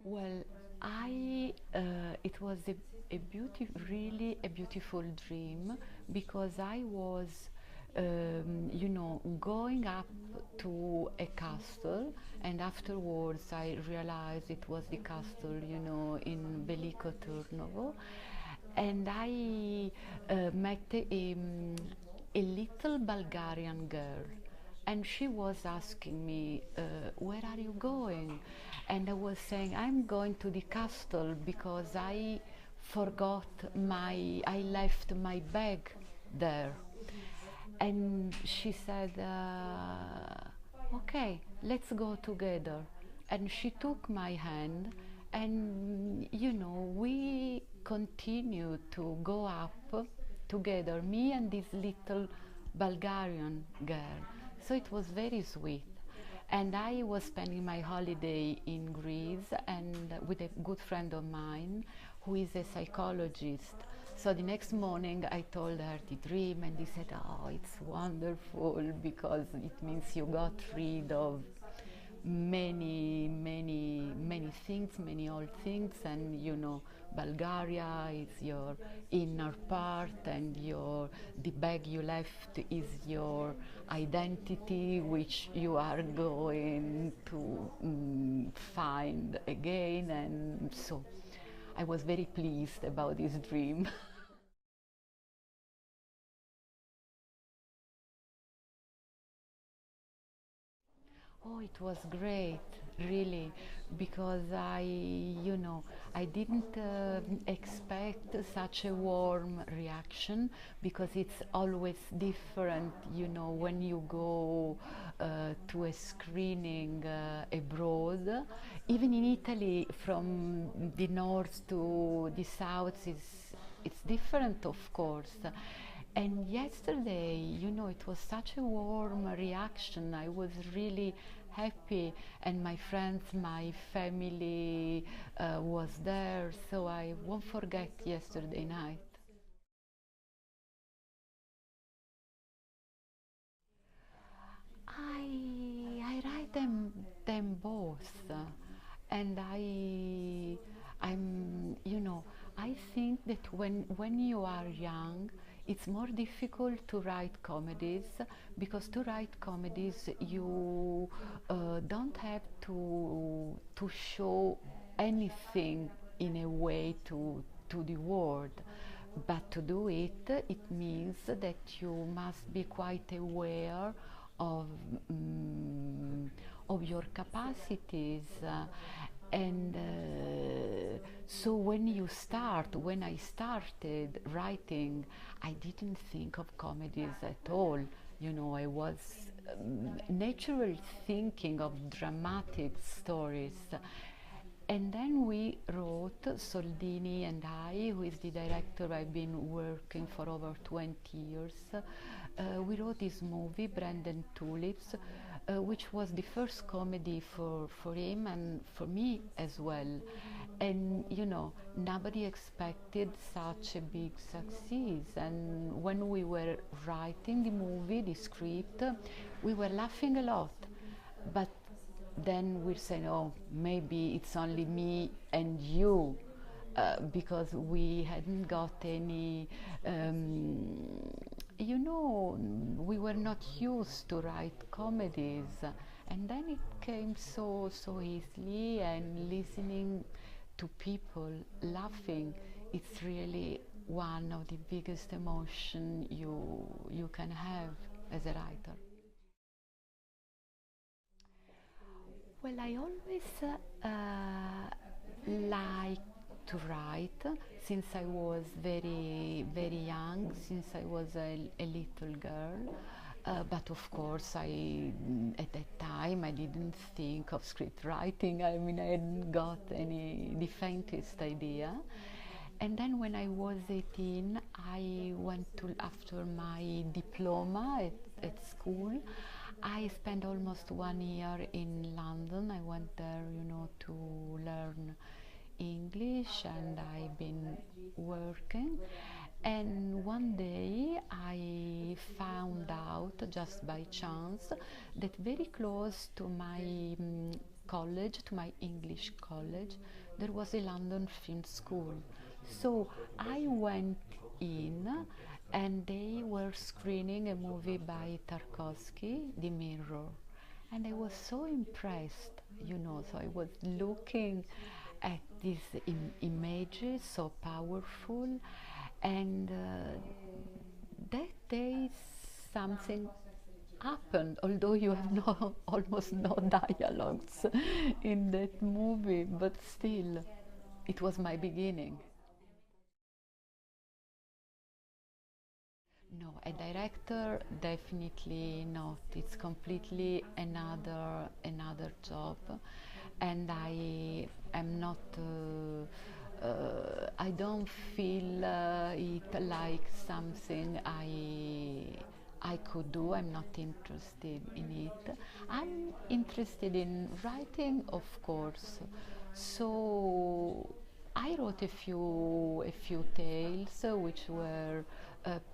Well, it was really a beautiful dream because I was, going up to a castle, and afterwards I realized it was the castle, in Велико Търноvo, and I met a little Bulgarian girl, and she was asking me, where are you going? And I was saying, I'm going to the castle because I I left my bag there. And she said, okay, let's go together. And she took my hand, and we continued to go up together, me and this little Bulgarian girl. So it was very sweet. And I was spending my holiday in Greece and with a good friend of mine who is a psychologist. So the next morning I told her the dream, and he said, oh, it's wonderful because it means you got rid of many things, many old things, and Bulgaria is your inner part, and the bag you left is your identity, which you are going to find again. And so I was very pleased about this dream. Oh, it was great, really, because I didn't expect such a warm reaction, because it's always different, when you go to a screening abroad. Even in Italy, from the north to the south, it's different, of course. And yesterday, it was such a warm reaction. I was really happy, and my friends, my family was there, so I won't forget yesterday night. I write them both, and I think that when you are young, it's more difficult to write comedies, because to write comedies you don't have to show anything in a way to the world. But to do it, it means that you must be quite aware of of your capacities. So when I started writing, I didn't think of comedies at all. I was naturally thinking of dramatic stories. And then we wrote, Soldini and I, who is the director I've been working for over 20 years, we wrote this movie, Brandon Tulips, which was the first comedy for him and for me as well. And nobody expected such a big success. And when we were writing the movie, the script, we were laughing a lot. But then we said, oh, maybe it's only me and you, because we hadn't got any, we were not used to write comedies. And then it came so easily, and listening to people laughing, it's really one of the biggest emotion you can have as a writer. Well, I always like to write since I was very young, since I was a little girl. But of course, at that time I didn't think of script writing. I mean, I hadn't got the faintest idea. And then when I was 18, I went to, after my diploma at school, I spent almost 1 year in London. I went there, to learn English, and I've been working. And one day I found out, just by chance, that very close to my college, to my English college, there was a London film school. So I went in and they were screening a movie by Tarkovsky, The Mirror. And I was so impressed, you know, so I was looking at these images, so powerful, and that day something happened, although you have almost no dialogues in that movie, but still, it was my beginning. No, a director, definitely not. It's completely another job, and I am not. I don't feel it like something I could do. I'm not interested in it. I'm interested in writing, of course. So I wrote a few tales which were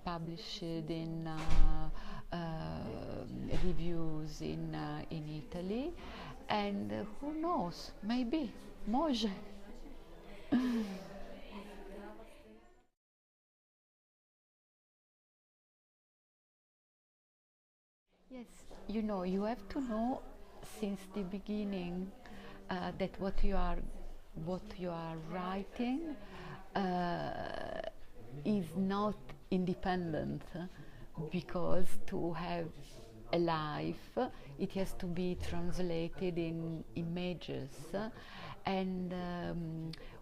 published in reviews in Italy, and who knows, maybe može. Yes, you know, you have to know since the beginning that what you are writing is not independent, because to have a life it has to be translated in images, and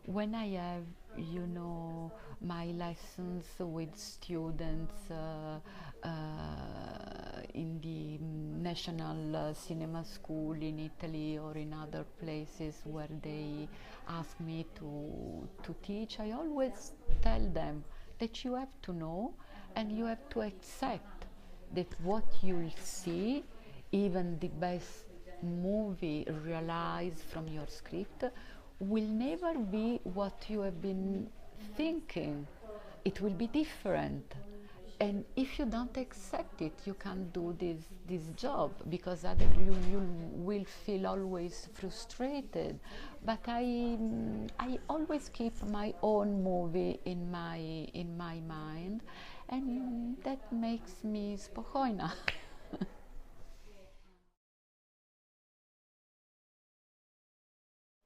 when I have, you know, my lessons with students in the National Cinema School in Italy or in other places where they ask me to teach, I always tell them that you have to know and you have to accept that what you'll see, even the best movie realized from your script, will never be what you have been thinking. It will be different. And if you don't accept it, you can't do this job, because otherwise you will feel always frustrated. But I always keep my own movie in my mind, and that makes me spokojna.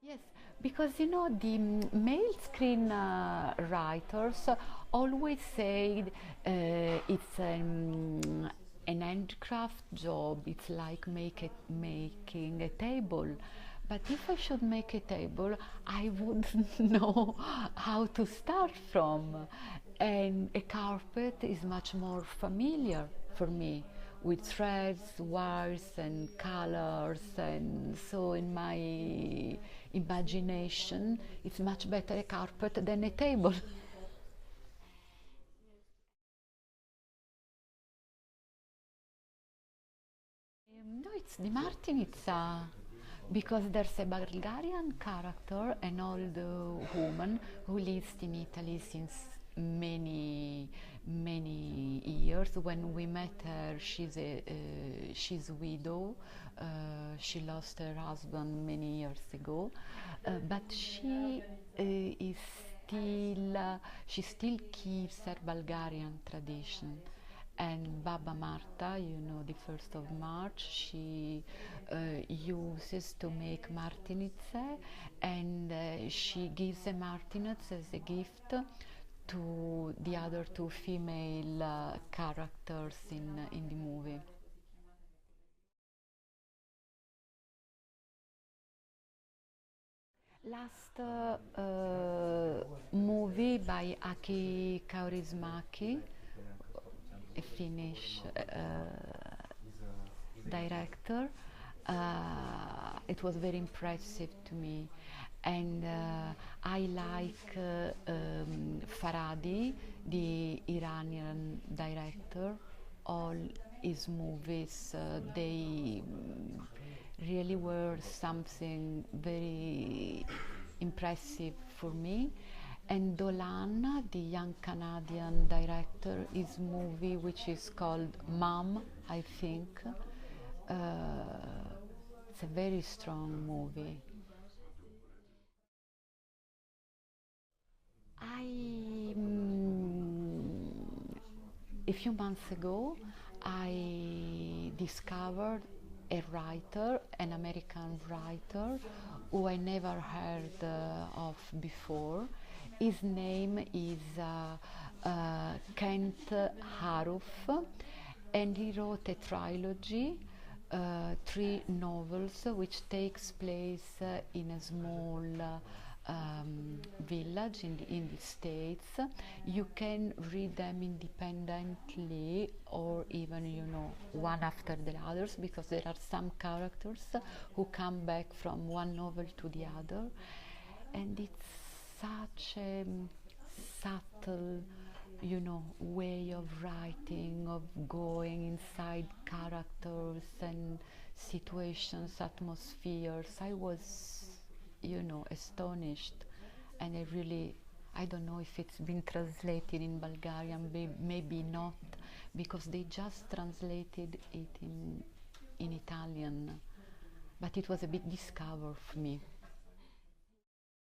Yes, because you know the male screen writers always say it's an handcraft job. It's like making a table. But if I should make a table, I wouldn't know how to start from. And a carpet is much more familiar for me, with threads, wires, and colors, and so in my imagination, it's much better a carpet than a table. No, it's the Martinitsa, because there's a Bulgarian character, an old woman who lives in Italy since many years. When we met her, she's a widow. She lost her husband many years ago, but is still she still keeps her Bulgarian tradition. And Baba Marta, you know, the 1st of March, she uses to make martinitze, and she gives a martinitz as a gift to the other two female characters in the movie. Last movie by Aki Kaurismäki, a Finnish director. It was very impressive to me, and I like Farhadi, the Iranian director. All his movies, they really were something very impressive for me. And Dolan, the young Canadian director, his movie, which is called Mom, I think, it's it's a very strong movie. A few months ago, I discovered a writer, an American writer, who I never heard of before. His name is Kent Haruf, and he wrote a trilogy, 3 novels, which takes place in a small village in the States. You can read them independently or even, one after the others, because there are some characters who come back from one novel to the other, and it's such a subtle, way of writing, of going inside characters and situations, atmospheres. I was, astonished, and I don't know if it's been translated in Bulgarian, maybe not, because they just translated it in Italian, but it was a big discovery for me.